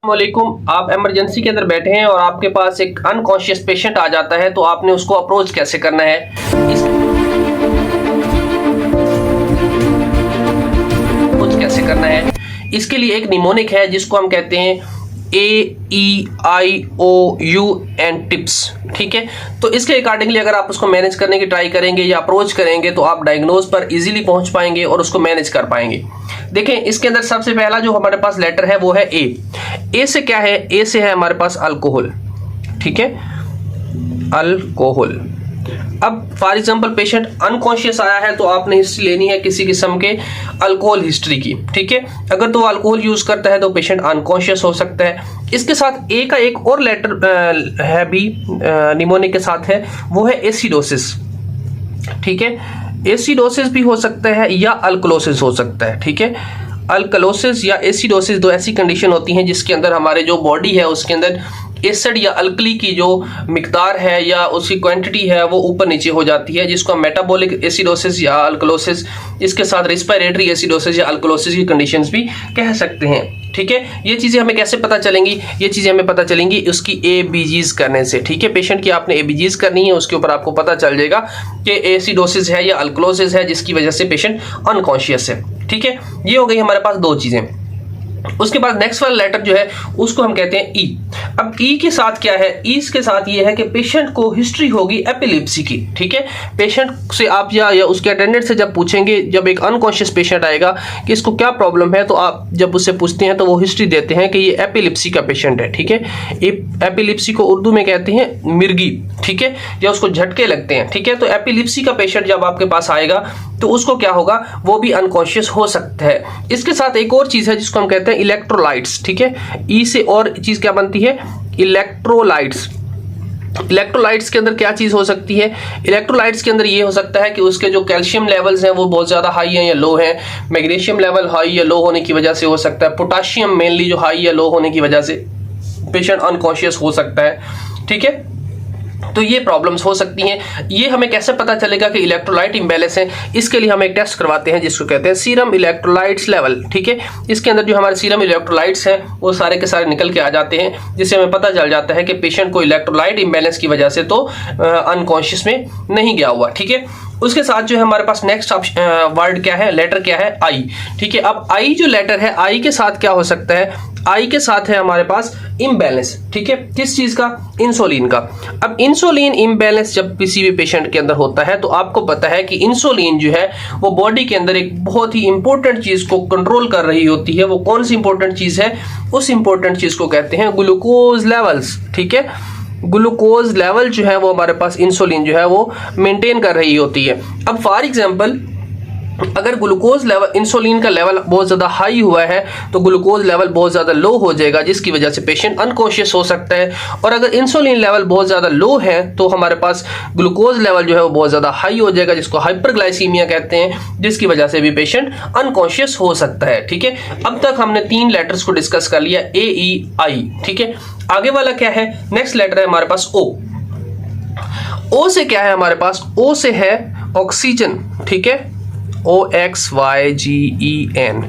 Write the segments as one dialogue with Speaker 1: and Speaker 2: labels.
Speaker 1: वालेकुम। आप इमरजेंसी के अंदर बैठे हैं और आपके पास एक अनकॉन्शियस पेशेंट आ जाता है, तो आपने उसको अप्रोच कैसे करना है, इसके लिए एक निमोनिक है जिसको हम कहते हैं AEIOU टिप्स। ठीक है, तो इसके अकॉर्डिंगली अगर आप उसको मैनेज करने की ट्राई करेंगे या अप्रोच करेंगे तो आप डायग्नोज पर इजीली पहुंच पाएंगे और उसको मैनेज कर पाएंगे। देखें, इसके अंदर सबसे पहला जो हमारे पास लेटर है वो है ए से क्या है? ए से है हमारे पास अल्कोहल। ठीक है, अल्कोहल। अब फॉर एग्जांपल पेशेंट अनकॉन्शियस आया है तो आपने हिस्ट्री लेनी है किसी किस्म के अल्कोहल हिस्ट्री की। ठीक है, अगर तो अल्कोहल यूज करता है तो पेशेंट अनकॉन्शियस हो सकता है। इसके साथ ए का एक और लेटर है भी निमोनिक के साथ है, वो है एसिडोसिस। ठीक है, एसिडोसिस भी हो सकता है या अल्कलोसिस हो सकता है। ठीक है, अल्कलोसिस या एसिडोसिस दो ऐसी कंडीशन होती हैं जिसके अंदर हमारे जो बॉडी है उसके अंदर एसिड या अल्कली की जो मिकदार है या उसकी क्वांटिटी है वो ऊपर नीचे हो जाती है, जिसको हम मेटाबॉलिक एसिडोसिस या अल्कलोसिस, इसके साथ रेस्पिरेटरी एसिडोसिस या अल्कलोसिस की कंडीशंस भी कह सकते हैं। ठीक है, ये चीज़ें हमें कैसे पता चलेंगी? ये चीज़ें हमें पता चलेंगी उसकी ABGs करने से। ठीक है, पेशेंट की आपने ABGs करनी है, उसके ऊपर आपको पता चल जाएगा कि एसिडोसिस है या अल्कलोसिस है जिसकी वजह से पेशेंट अनकॉन्शियस है। ठीक है, ये हो गई हमारे पास दो चीज़ें। उसके बाद नेक्स्ट वाला लेटर जो है उसको हम कहते हैं ई। अब ई के साथ क्या है? ई के साथ ये है कि पेशेंट को हिस्ट्री होगी एपिलेप्सी की। ठीक है, पेशेंट से आप या उसके अटेंडेंट से जब पूछेंगे, जब एक अनकॉन्शियस पेशेंट आएगा कि इसको क्या प्रॉब्लम है, तो आप जब उससे पूछते हैं तो वो हिस्ट्री देते हैं कि ये एपिलेप्सी का पेशेंट है। ठीक है, एपिलेप्सी को उर्दू में कहते हैं मिर्गी। ठीक है, या उसको झटके लगते हैं। ठीक है, तो एपिलेप्सी का पेशेंट जब आपके पास आएगा तो उसको क्या होगा? वो भी अनकॉन्शियस हो सकता है। इसके साथ एक और चीज है जिसको हम कहते हैं इलेक्ट्रोलाइट्स। ठीक है, ई से और चीज क्या बनती है? इलेक्ट्रोलाइट्स। इलेक्ट्रोलाइट्स के अंदर क्या चीज हो सकती है? इलेक्ट्रोलाइट्स के अंदर ये हो सकता है कि उसके जो कैल्शियम लेवल्स हैं वो बहुत ज्यादा हाई हैं या लो हैं, मैग्नीशियम लेवल हाई या लो होने की वजह से हो सकता है, पोटाशियम मेनली जो हाई या लो होने की वजह से पेशेंट अनकॉन्शियस हो सकता है। ठीक है, तो ये प्रॉब्लम्स हो सकती हैं। ये हमें कैसे पता चलेगा कि इलेक्ट्रोलाइट इम्बैलेंस है? इसके लिए हम एक टेस्ट करवाते हैं जिसको कहते हैं सीरम इलेक्ट्रोलाइट्स लेवल। ठीक है, इसके अंदर जो हमारे सीरम इलेक्ट्रोलाइट्स हैं वो सारे के सारे निकल के आ जाते हैं, जिससे हमें पता चल जाता है कि पेशेंट को इलेक्ट्रोलाइट इम्बैलेंस की वजह से तो अनकॉन्शियस में नहीं गया हुआ। ठीक है, उसके साथ जो है हमारे पास नेक्स्ट वर्ड क्या है, लेटर क्या है? आई। ठीक है, अब आई जो लेटर है, आई के साथ क्या हो सकता है? आई के साथ है हमारे पास इम्बैलेंस। ठीक है, किस चीज का? इंसुलिन का। अब इंसुलिन इम्बैलेंस जब किसी भी पेशेंट के अंदर होता है तो आपको पता है कि इंसुलिन जो है वो बॉडी के अंदर एक बहुत ही इंपॉर्टेंट चीज को कंट्रोल कर रही होती है। वो कौन सी इंपॉर्टेंट चीज है? उस इंपॉर्टेंट चीज को कहते हैं ग्लूकोज लेवल्स। ठीक है, ग्लूकोज लेवल जो है वो हमारे पास इंसुलिन जो है वो मेंटेन कर रही होती है। अब फॉर एग्जांपल अगर ग्लूकोज लेवल, इंसुलिन का लेवल बहुत ज़्यादा हाई हुआ है तो ग्लूकोज लेवल बहुत ज़्यादा लो हो जाएगा, जिसकी वजह से पेशेंट अनकॉन्शियस हो सकता है। और अगर इंसुलिन लेवल बहुत ज़्यादा लो है तो हमारे पास ग्लूकोज लेवल जो है वो बहुत ज़्यादा हाई हो जाएगा, जिसको हाइपरग्लाइसीमिया कहते हैं, जिसकी वजह से भी पेशेंट अनकॉन्शियस हो सकता है। ठीक है, अब तक हमने 3 लेटर्स को डिस्कस कर लिया, AEI। ठीक है, आगे वाला क्या है? नेक्स्ट लेटर है हमारे पास O। O से क्या है हमारे पास? O से है ऑक्सीजन। ठीक है, OXYGEN,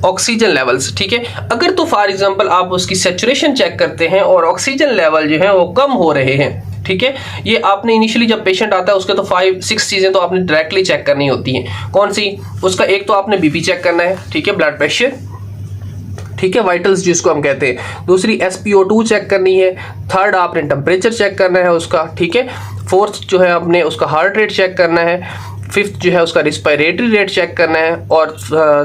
Speaker 1: ऑक्सीजन लेवल्स। ठीक है, अगर तो फॉर एग्जांपल आप उसकी सैचुरेशन चेक करते हैं और ऑक्सीजन लेवल जो है वो कम हो रहे हैं। ठीक है, ये आपने इनिशियली जब पेशेंट आता है उसके तो 5-6 चीजें तो आपने डायरेक्टली चेक करनी होती हैं। कौन सी? उसका एक तो आपने BP चेक करना है। ठीक है, ब्लड प्रेशर। ठीक है, वाइटल्स जिसको हम कहते हैं। दूसरी SpO2 चेक करनी है। थर्ड आपने टेम्परेचर चेक करना है उसका। ठीक है, फोर्थ जो है आपने उसका हार्ट रेट चेक करना है। फिफ्थ जो है उसका रिस्पिरेटरी रेट चेक करना है। और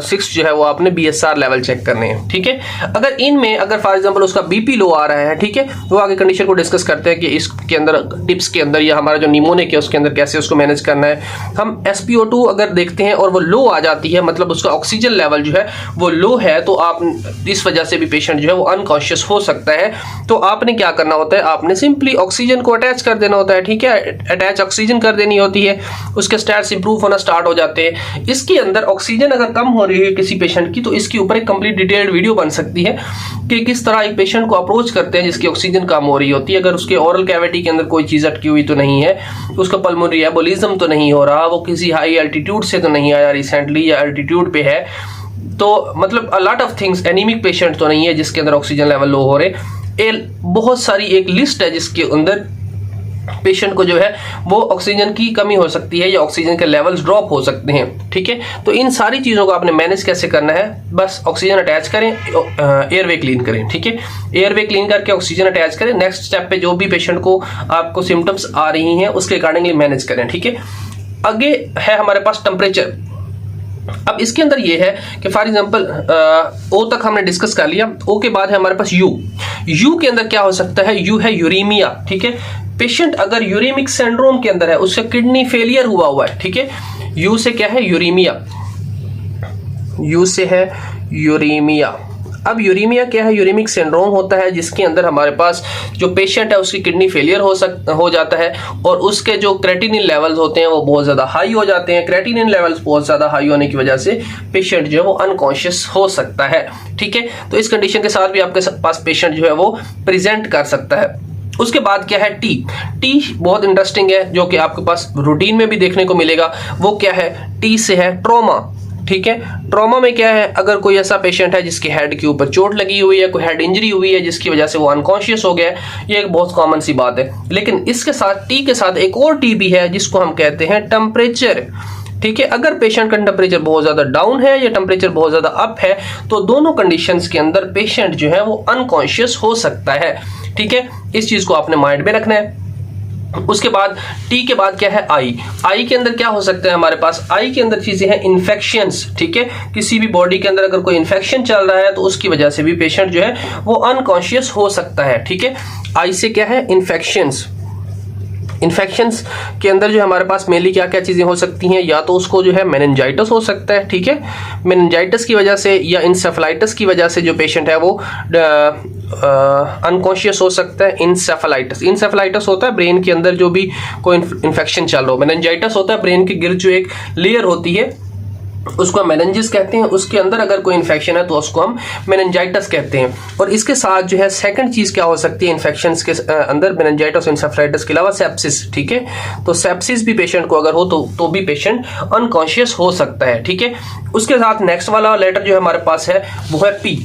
Speaker 1: सिक्स जो है वो आपने BSR लेवल चेक करने हैं। ठीक है, अगर इनमें अगर फॉर एग्जांपल उसका BP लो आ रहा है, ठीक है, वो आगे कंडीशन को डिस्कस करते हैं कि इसके अंदर टिप्स के अंदर या हमारा जो निमोनिक है उसके अंदर कैसे उसको मैनेज करना है। हम SpO2 अगर देखते हैं और वो लो आ जाती है, मतलब उसका ऑक्सीजन लेवल जो है वो लो है, तो आप इस वजह से भी पेशेंट जो है वो अनकॉन्शियस हो सकता है। तो आपने क्या करना होता है? आपने सिंपली ऑक्सीजन को अटैच कर देना होता है। ठीक है, अटैच ऑक्सीजन कर देनी होती है, उसके स्टैट्स इंप्रूव होना स्टार्ट हो जाते हैं। इसके अंदर ऑक्सीजन अगर कम हो रही है किसी पेशेंट की तो इसके ऊपर एक कंप्लीट डिटेल्ड वीडियो बन सकती है कि किस तरह एक पेशेंट को अप्रोच करते हैं जिसकी ऑक्सीजन कम हो रही होती है। अगर उसके ओरल कैविटी के अंदर कोई चीज अटकी हुई तो नहीं है, उसका पल्मोनरी एबोलिज्म तो नहीं हो रहा, वो किसी हाई एल्टीट्यूड से तो नहीं आया रिसेंटली या एल्टीट्यूड पे है, तो मतलब a lot of things, anaemic patient तो नहीं है जिसके अंदर ऑक्सीजन लेवल लो हो रहे, बहुत सारी एक लिस्ट है जिसके अंदर पेशेंट को जो है वो ऑक्सीजन की कमी हो सकती है या ऑक्सीजन के लेवल्स ड्रॉप हो सकते हैं, ठीक है। तो इन सारी चीज़ों को आपने मैनेज कैसे करना है, बस ऑक्सीजन अटैच करें, एयरवे क्लीन करें, ठीक है। एयरवे क्लीन करके ऑक्सीजन अटैच करें, नेक्स्ट स्टेप पे जो भी पेशेंट को आपको सिम्टम्स आ रही हैं उसके अकॉर्डिंगली मैनेज करें, ठीक है। आगे है हमारे पास टेम्परेचर। अब इसके अंदर ये है कि फॉर एग्जांपल ओ तक हमने डिस्कस कर लिया, ओ के बाद है हमारे पास यू। यू के अंदर क्या हो सकता है, यू है यूरेमिया, ठीक है। पेशेंट अगर यूरेमिक सिंड्रोम के अंदर है, उसका किडनी फेलियर हुआ है, ठीक है। यू से क्या है, यूरेमिया, यू से है यूरेमिया। अब यूरेमिया क्या है, यूरेमिक सिंड्रोम होता है जिसके अंदर हमारे पास जो पेशेंट है उसकी किडनी फेलियर हो जाता है और उसके जो क्रेटिनिन लेवल्स होते हैं वो बहुत ज़्यादा हाई हो जाते हैं। क्रेटिनिन लेवल्स बहुत ज़्यादा हाई होने की वजह से पेशेंट जो है वो अनकॉन्शियस हो सकता है, ठीक है। तो इस कंडीशन के साथ भी आपके पास पेशेंट जो है वो प्रेजेंट कर सकता है। उसके बाद क्या है, टी। टी बहुत इंटरेस्टिंग है जो कि आपके पास रूटीन में भी देखने को मिलेगा। वो क्या है, टी से है ट्रॉमा, ठीक है। ट्रॉमा में क्या है, अगर कोई ऐसा पेशेंट है जिसके हेड के ऊपर चोट लगी हुई है, कोई हेड इंजरी हुई है जिसकी वजह से वो अनकॉन्शियस हो गया है, ये एक बहुत कॉमन सी बात है। लेकिन इसके साथ टी के साथ एक और टी भी है जिसको हम कहते हैं टेम्परेचर, ठीक है। अगर पेशेंट का टेम्परेचर बहुत ज्यादा डाउन है या टेम्परेचर बहुत ज्यादा अप है तो दोनों कंडीशंस के अंदर पेशेंट जो है वो अनकॉन्शियस हो सकता है, ठीक है। इस चीज को आपने माइंड में रखना है। उसके बाद टी के बाद क्या है, आई। आई के अंदर क्या हो सकता है हमारे पास, आई के अंदर चीजें हैं इन्फेक्शंस, ठीक है। किसी भी बॉडी के अंदर अगर कोई इन्फेक्शन चल रहा है तो उसकी वजह से भी पेशेंट जो है वो अनकॉन्शियस हो सकता है, ठीक है। आई से क्या है, इन्फेक्शंस। इन्फेक्शंस के अंदर जो हमारे पास मेनली क्या क्या चीज़ें हो सकती हैं, या तो उसको जो है मेनिंजाइटिस हो सकता है, ठीक है। मेनिंजाइटिस की वजह से या इंसेफेलाइटिस की वजह से जो पेशेंट है वो अनकॉन्शियस हो सकता है। इंसेफेलाइटिस होता है ब्रेन के अंदर जो भी कोई इन्फेक्शन चल रहा हो। मेनिंजाइटिस होता है ब्रेन के गिर्द जो एक लेयर होती है उसको हम मेनिंजिस कहते हैं, उसके अंदर अगर कोई इन्फेक्शन है तो उसको हम मेनिंजाइटिस कहते हैं। और इसके साथ जो है सेकंड चीज क्या हो सकती है इन्फेक्शंस के अंदर, मेनिंजाइटिस इंसेफेलाइटिस के अलावा सेप्सिस, ठीक है। तो सेप्सिस भी पेशेंट को अगर हो तो भी पेशेंट अनकॉन्शियस हो सकता है, ठीक है। उसके साथ नेक्स्ट वाला लेटर जो हमारे पास है वो है पी।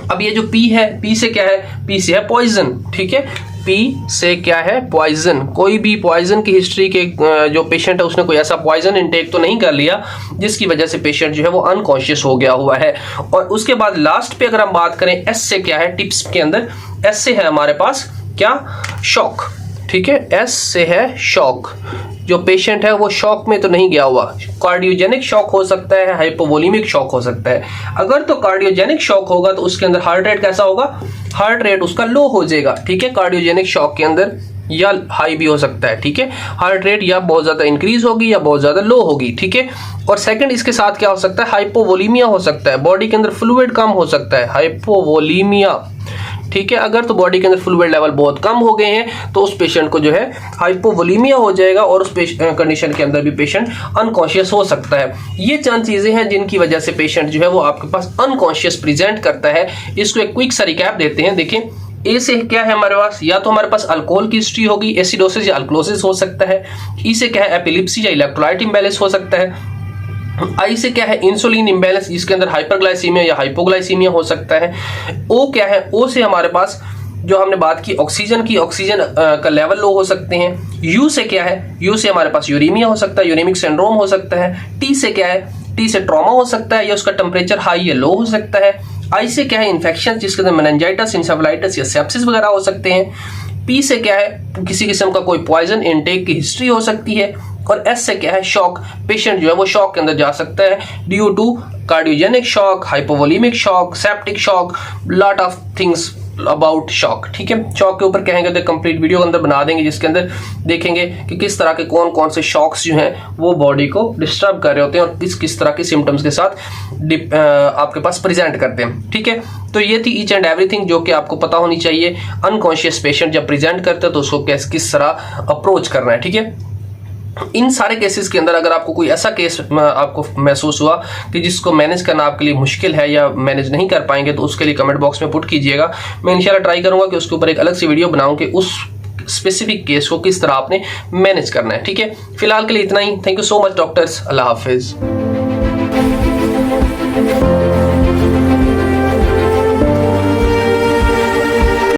Speaker 1: अब ये जो पी है, पी से क्या है, पी से है पॉइजन, ठीक है। पी से क्या है, पॉइजन। कोई भी पॉइजन की हिस्ट्री के जो पेशेंट है उसने कोई ऐसा पॉइजन इनटेक तो नहीं कर लिया जिसकी वजह से पेशेंट जो है वो अनकॉन्शियस हो गया हुआ है। और उसके बाद लास्ट पे अगर हम बात करें एस से क्या है, टिप्स के अंदर एस से है हमारे पास क्या, शॉक, ठीक है। एस से है शॉक। जो पेशेंट है वो शॉक में तो नहीं गया हुआ, कार्डियोजेनिक शॉक हो सकता है, हाइपोवोलेमिक शॉक हो सकता है। अगर तो कार्डियोजेनिक शॉक होगा तो उसके अंदर हार्ट रेट कैसा होगा, हार्ट रेट उसका लो हो जाएगा, ठीक है। कार्डियोजेनिक शॉक के अंदर या हाई भी हो सकता है, ठीक है। हार्ट रेट या बहुत ज्यादा इंक्रीज होगी या बहुत ज्यादा लो होगी, ठीक है। और सेकंड इसके साथ क्या हो सकता है, हाइपोवोलीमिया हो सकता है, बॉडी के अंदर फ्लूइड कम हो सकता है, हाइपोवोलीमिया, ठीक है। अगर तो बॉडी के अंदर फ्लूइड लेवल बहुत कम हो गए हैं तो उस पेशेंट को जो है हाइपोवोलीमिया हो जाएगा और उस कंडीशन के अंदर भी पेशेंट अनकॉन्शियस हो सकता है। ये चंद चीजें हैं जिनकी वजह से पेशेंट जो है वो आपके पास अनकॉन्शियस प्रेजेंट करता है। इसको एक क्विक सा रिकैप देते हैं। देखिए ए से क्या है हमारे पास, या तो हमारे पास अल्कोहल की हिस्ट्री होगी, एसिडोसिस या अल्कलोसिस हो सकता है। ई से क्या है, एपिलिप्सी या इलेक्ट्रोलाइट इम्बैलेंस हो सकता है। आई से क्या है, इंसुलिन इम्बैलेंस जिसके अंदर हाइपरग्लाइसीमिया या हाइपोग्लाइसीमिया हो सकता है। ओ क्या है, ओ से हमारे पास जो हमने बात की ऑक्सीजन की, ऑक्सीजन का लेवल लो हो सकते हैं। यू से क्या है, यू से हमारे पास यूरेमिया हो सकता है, यूरेमिक सिंड्रोम हो सकता है। टी से क्या है, टी से ट्रॉमा हो सकता है या उसका टेम्परेचर हाई या लो हो सकता है। आई से क्या है, इन्फेक्शन जिसके अंदर मेनिंजाइटिस, इंसेफेलाइटिस या सेप्सिस वगैरह हो सकते हैं। पी से क्या है, किसी किस्म का कोई पॉइजन इनटेक की हिस्ट्री हो सकती है। और एस से क्या है, शॉक, पेशेंट जो है वो शॉक के अंदर जा सकता है due to cardiogenic shock, hypovolemic shock, septic shock, lot of things about shock, ठीक है। शॉक के ऊपर कहेंगे तो कंप्लीट वीडियो के अंदर बना देंगे जिसके अंदर देखेंगे कि किस तरह के कौन कौन से शॉक्स जो हैं वो बॉडी को डिस्टर्ब कर रहे होते हैं और किस किस तरह के सिम्टम्स के साथ आपके पास प्रेजेंट करते हैं, ठीक है। तो ये थी ईच एंड एवरीथिंग जो कि आपको पता होनी चाहिए। अनकॉन्शियस पेशेंट जब प्रेजेंट करते हैं तो उसको किस तरह अप्रोच करना है, ठीक है। इन सारे केसेस के अंदर अगर आपको कोई ऐसा केस आपको महसूस हुआ कि जिसको मैनेज करना आपके लिए मुश्किल है या मैनेज नहीं कर पाएंगे तो उसके लिए कमेंट बॉक्स में पुट कीजिएगा। मैं इंशाल्लाह ट्राई करूंगा कि उसके ऊपर एक अलग सी वीडियो बनाऊं कि उस स्पेसिफिक केस को किस तरह आपने मैनेज करना है, ठीक है। फिलहाल के लिए इतना ही। Thank you so much doctors, अल्लाह हाफिज।